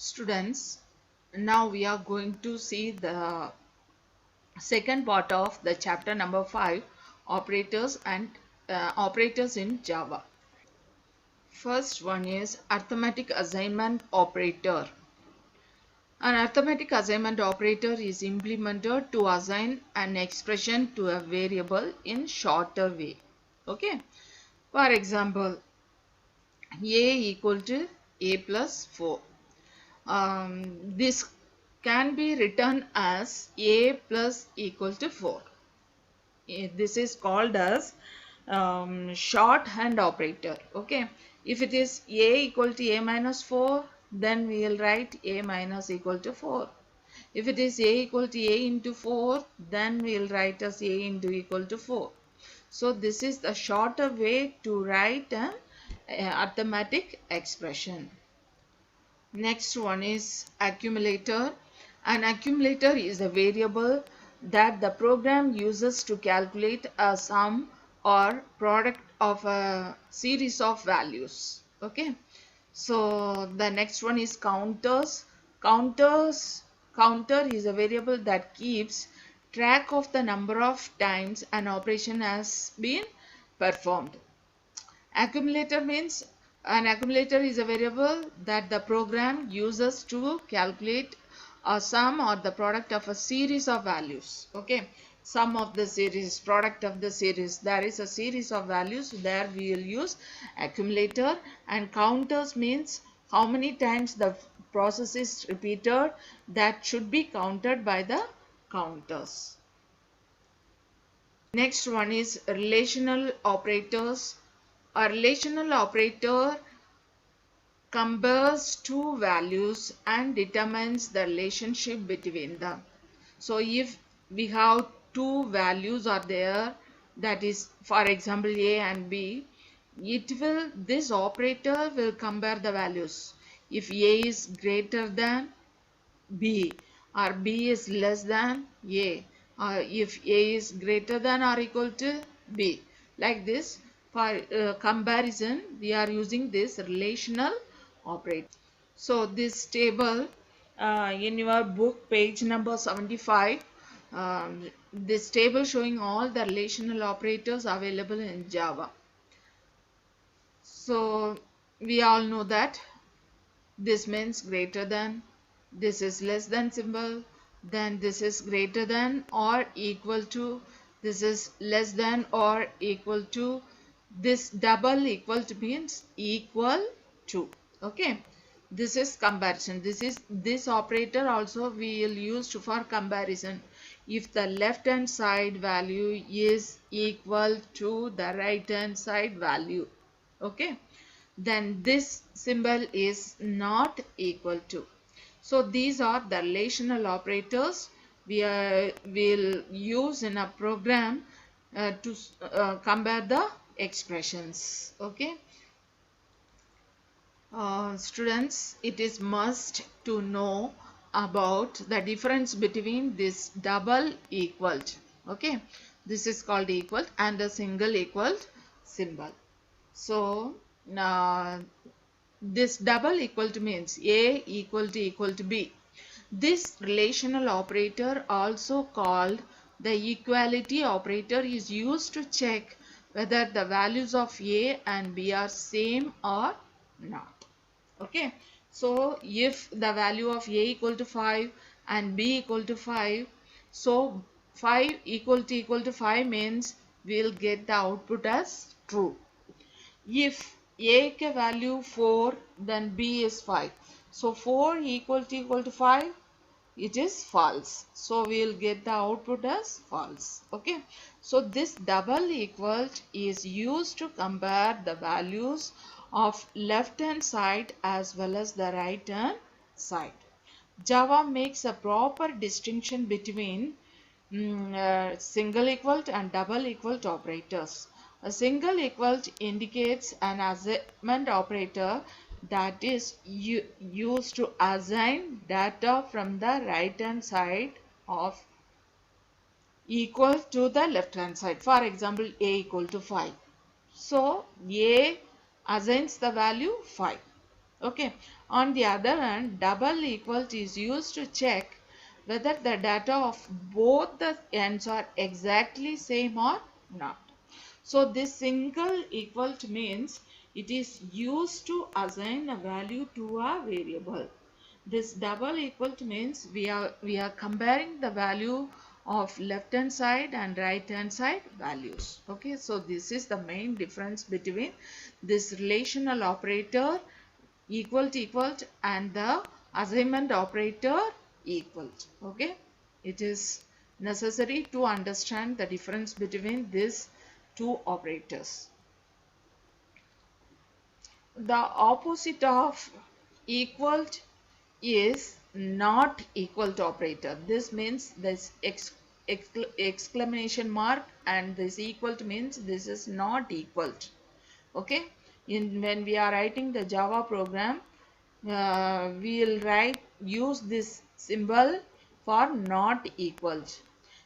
Students, now we are going to see the second part of the chapter number 5, operators and operators in Java. First one is arithmetic assignment operator. An arithmetic assignment operator is implemented to assign an expression to a variable in shorter way. Okay. For example, a equal to a plus 4. This can be written as a plus equal to 4. This is called as shorthand operator. Okay, if it is a equal to a minus 4, then we will write a minus equal to 4. If it is a equal to a into 4, then we will write as a into equal to 4. So this is the shorter way to write an arithmetic expression. Next one is accumulator. An accumulator is a variable that the program uses to calculate a sum or product of a series of values. Okay. So the next one is counters. Counter is a variable that keeps track of the number of times an operation has been performed. Accumulator means an accumulator is a variable that the program uses to calculate a sum or the product of a series of values. Okay, sum of the series, product of the series. There is a series of values. There we will use accumulator. And counters means how many times the process is repeated, that should be counted by the counters. Next one is relational operators. A relational operator compares two values and determines the relationship between them. So if we have two values are there, that is for example a and b, this operator will compare the values. If a is greater than b or b is less than a, or if a is greater than or equal to b, like this. For comparison, we are using this relational operator. So this table in your book page number 75, this table showing all the relational operators available in Java. So we all know that this means greater than, this is less than symbol, then this is greater than or equal to, this is less than or equal to, this double equal to means equal to. Okay, this is comparison. This operator also we will use for comparison. If the left hand side value is equal to the right hand side value, okay, then this symbol is not equal to. So these are the relational operators we will use in a program to compare the expressions. Okay. Students, it is must to know about the difference between this double equaled. Okay, this is called equal and a single equaled symbol. So now this double equal to means a equal to b. This relational operator, also called the equality operator, is used to check whether the values of a and b are same or not. Okay, so if the value of a equal to 5 and b equal to 5, so 5 equal to 5 means we will get the output as true. If a के value 4, then b is 5. So 4 equal to 5, it is false. So we will get the output as false. Okay. So this double equaled is used to compare the values of left hand side as well as the right hand side. Java makes a proper distinction between single equaled and double equaled operators. A single equaled indicates an assignment operator that is used to assign data from the right hand side of equal to the left hand side. For example, a equal to 5. So a assigns the value 5. Okay. On the other hand, double equal is used to check whether the data of both the ends are exactly same or not. So this single equal means it is used to assign a value to a variable. This double equal means we are comparing the value of left hand side and right hand side values. Okay, so this is the main difference between this relational operator equal and the assignment operator equal. Okay, it is necessary to understand the difference between these two operators. The opposite of equal is not equal to operator. This means this exclamation mark and this equal means this is not equal. Okay, when we are writing the Java program, we'll use this symbol for not equal.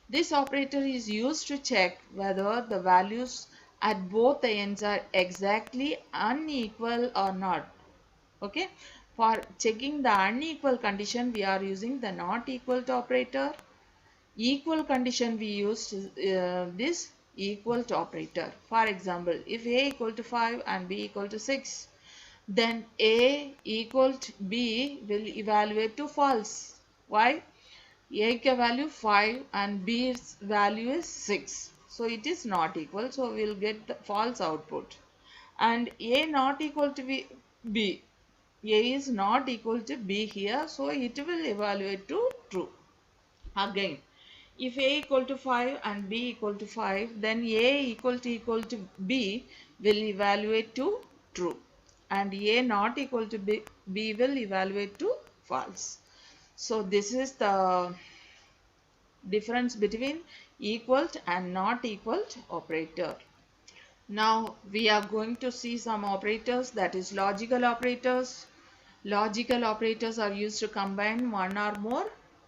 This operator is used to check whether the values at both the ends are exactly unequal or not. Okay, for checking the unequal condition we are using the not equal to operator. Equal condition we use this equal to operator. For example, if a equal to 5 and b equal to 6, then a equal to b will evaluate to false. Why? A value 5 and b's value is 6. So it is not equal. So we will get the false output. And a not equal to b. A is not equal to b here. So it will evaluate to true. Again, if a equal to 5 and b equal to 5, then a equal to b will evaluate to true. And a not equal to b will evaluate to false. So this is the difference between equal and not equal operator. Now we are going to see some operators, that is logical operators. Logical operators are used to combine one or more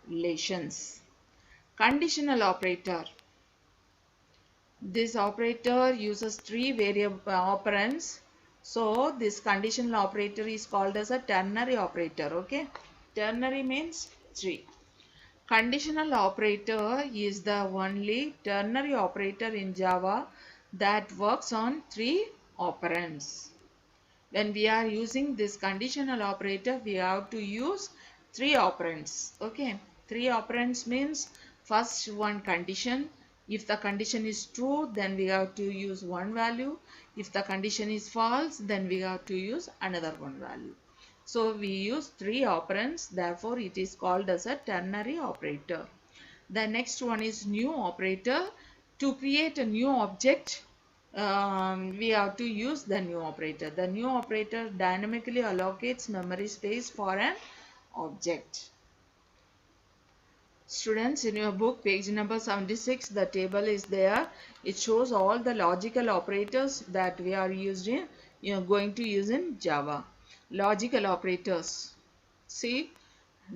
relations. Conditional operator. This operator uses three variable operands. So this conditional operator is called as a ternary operator. Okay, ternary means three. Conditional operator is the only ternary operator in Java that works on three operands. When we are using this conditional operator, we have to use three operands. Okay, three operands means first one condition. If the condition is true, then we have to use one value. If the condition is false, then we have to use another one value. So we use three operands, therefore it is called as a ternary operator. The next one is new operator. To create a new object, we have to use the new operator. The new operator dynamically allocates memory space for an object. Students, in your book, page number 76, the table is there. It shows all the logical operators that we are going to use in Java. Logical operators. See,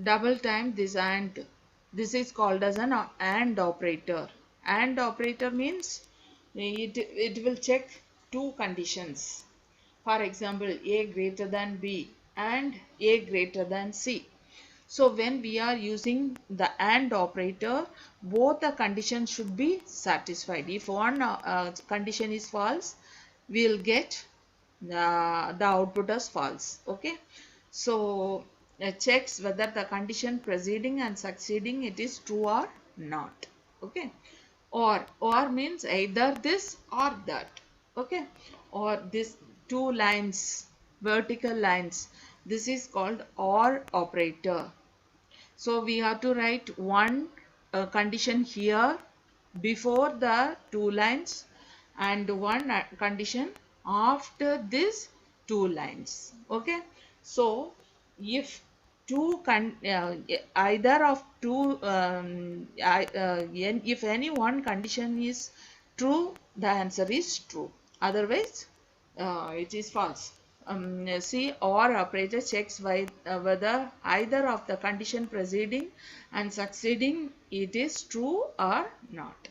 double time this and. This is called as an AND operator. AND operator means it will check two conditions. For example, A greater than B and A greater than C. So when we are using the AND operator, both the conditions should be satisfied. If one condition is false, we will get the output as false. Okay. So checks whether the condition preceding and succeeding it is true or not. Okay. Or means either this or that. Okay. Or this two lines, vertical lines. This is called OR operator. So we have to write one condition here before the two lines and one condition after this two lines. Okay. So if either of two if any one condition is true, the answer is true. Otherwise it is false. See, OR operator checks whether either of the condition preceding and succeeding it is true or not.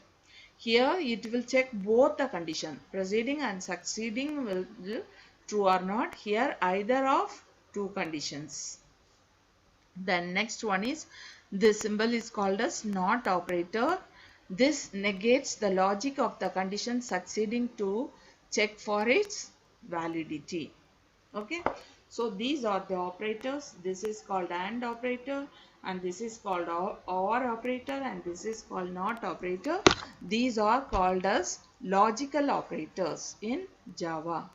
Here it will check both the condition preceding and succeeding will true or not. Here either of two conditions. The next one is, this symbol is called as NOT operator. This negates the logic of the condition succeeding to check for its validity. Okay, so these are the operators. This is called AND operator, and this is called OR operator, and this is called NOT operator. These are called as logical operators in Java.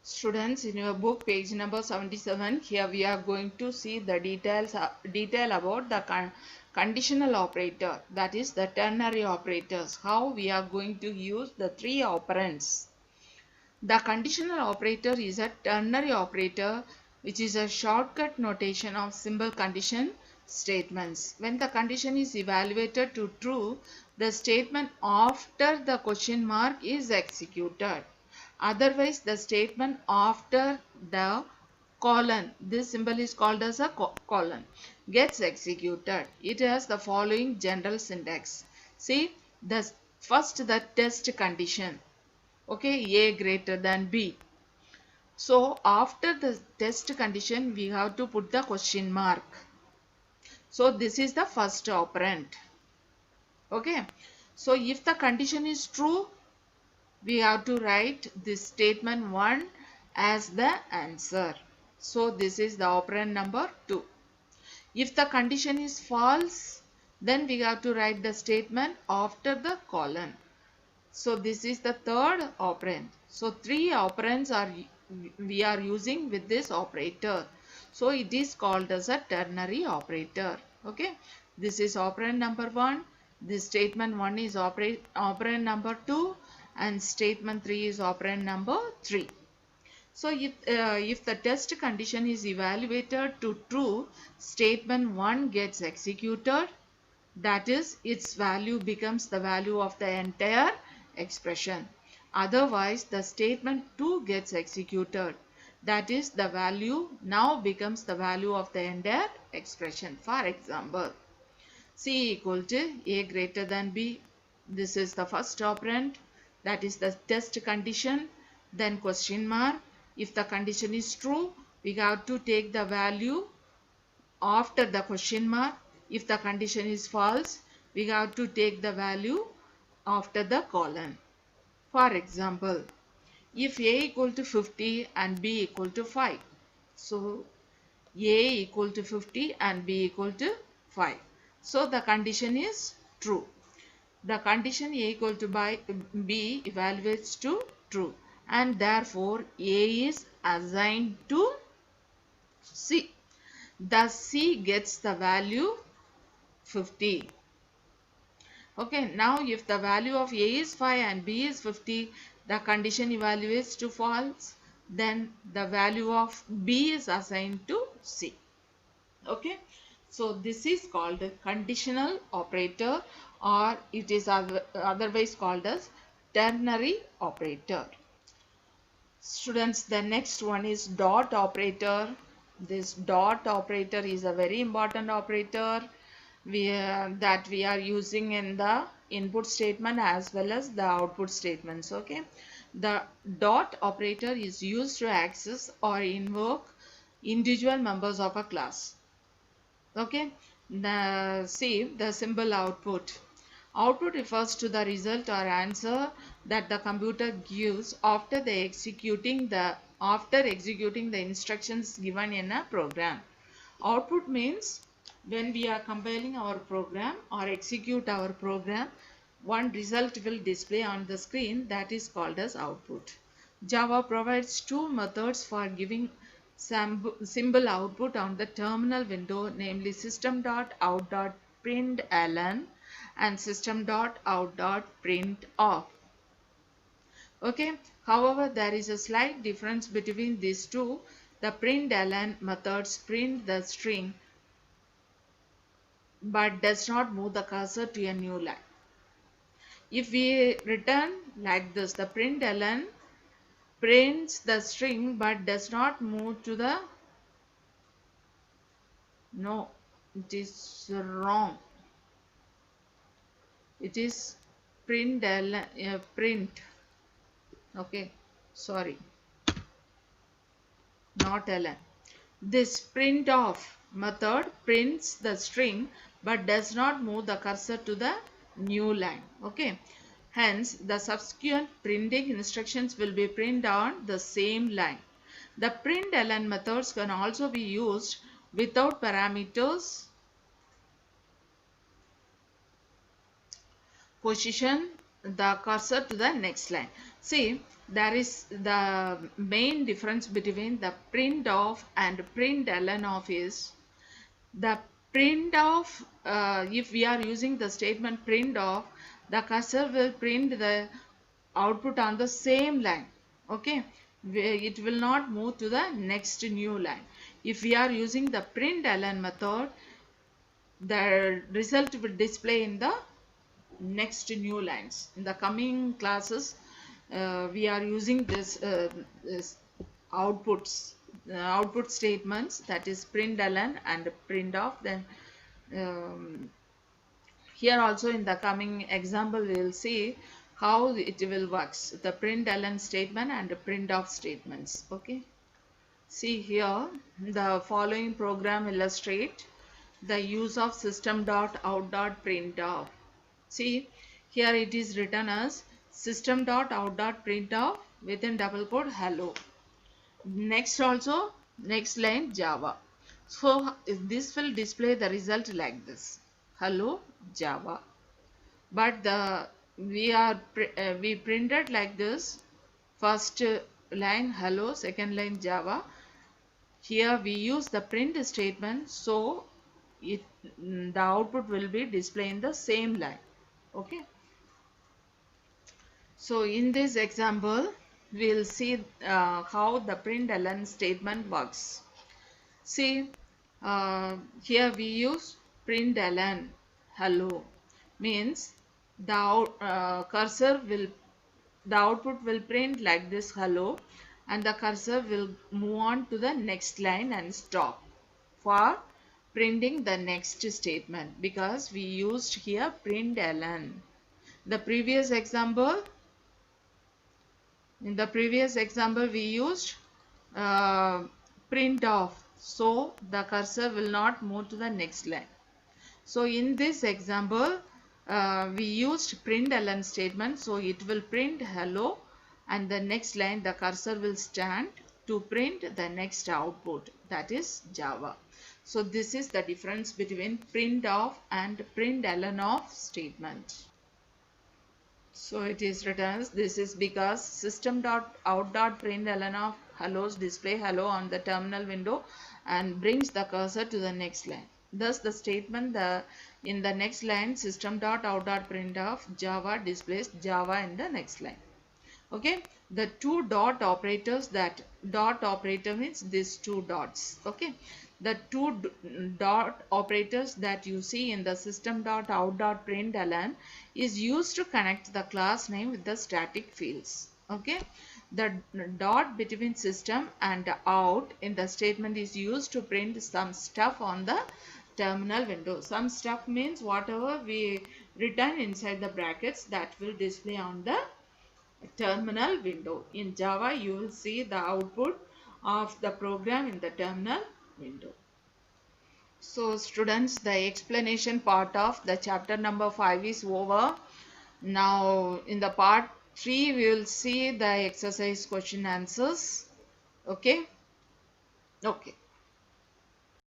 Students, in your book page number 77, here we are going to see the detail about the conditional operator, that is the ternary operators, how we are going to use the three operands. The conditional operator is a ternary operator, which is a shortcut notation of simple condition statements. When the condition is evaluated to true, the statement after the question mark is executed. Otherwise, the statement after the colon, this symbol is called as a colon, gets executed. It has the following general syntax. See, the test condition. Okay, A greater than B. So after the test condition, we have to put the question mark. So this is the first operand. Okay, so if the condition is true, we have to write this statement 1 as the answer. So this is the operand number 2. If the condition is false, then we have to write the statement after the colon. So this is the third operand. So three operands we are using with this operator. So it is called as a ternary operator. Okay. This is operand number 1. This statement 1 is operand number 2, and statement 3 is operand number 3. So if the test condition is evaluated to true, statement 1 gets executed. That is, its value becomes the value of the entire expression. Otherwise, the statement 2 gets executed. That is, the value now becomes the value of the entire expression. For example, C equal to A greater than B. This is the first operand. That is the test condition. Then question mark. If the condition is true, we have to take the value after the question mark. If the condition is false, we have to take the value after the colon. For example, if A equal to 50 and B equal to 5, so A equal to 50 and B equal to 5. So the condition is true. The condition A equal to B evaluates to true, and therefore A is assigned to C. Thus C gets the value 50. Okay, now if the value of A is 5 and B is 50, the condition evaluates to false, then the value of B is assigned to C. Okay, so this is called a conditional operator, or it is otherwise called as ternary operator. Students, the next one is dot operator. This dot operator is a very important operator that we are using in the input statement as well as the output statements. Okay, the dot operator is used to access or invoke individual members of a class. Okay, see the symbol output. Output refers to the result or answer that the computer gives after executing the instructions given in a program. Output means when we are compiling our program or execute our program, one result will display on the screen, that is called as output. Java provides two methods for giving symbol output on the terminal window, namely system.out.println and system.out.printf. Okay, however, there is a slight difference between these two. The println methods print the string but does not move the cursor to a new line. If we return like this, the println prints the string but does not move to the, no, it is wrong. It is print, okay, sorry. not ln. This printf method prints the string but does not move the cursor to the new line. Okay. Hence, the subsequent printing instructions will be printed on the same line. The println methods can also be used without parameters. Position the cursor to the next line. See, there is the main difference between the printf and println of is the printf. If we are using the statement printf, the cursor will print the output on the same line. Okay, it will not move to the next new line. If we are using the println method, the result will display in the next new lines. In the coming classes, we are using this output statements, that is println and printf. Then here also in the coming example we will see how it will works, the println statement and the printf statements. Okay, see here the following program illustrate the use of system.out.printf. See, here it is written as system.out.printf within double quote hello. Next also, next line Java. So this will display the result like this, hello Java. But we printed like this, first line hello, second line Java. Here we use the print statement, so the output will be displayed in the same line. Okay. So in this example, we will see how the println statement works. See, here we use println hello, means the cursor will, the output will print like this hello, and the cursor will move on to the next line and stop for printing the next statement, because we used here println. The previous example, in the previous example we used printf, so the cursor will not move to the next line. So in this example we used println statement, so it will print hello, and the next line the cursor will stand to print the next output, that is Java. So this is the difference between printf and println of statement. So it is written as, this is because system.out.println of hellos display hello on the terminal window and brings the cursor to the next line. Thus the statement in the next line system.out.print of Java displays Java in the next line. Okay, the two dot operators, that dot operator means these two dots. Okay, the two dot operators that you see in the system.out.println is used to connect the class name with the static fields. Okay, the dot between system and out in the statement is used to print some stuff on the terminal window. Some stuff means whatever we written inside the brackets, that will display on the terminal window. In Java, you will see the output of the program in the terminal window. So students, the explanation part of the chapter number 5 is over. Now in the part 3, we will see the exercise question answers. Okay.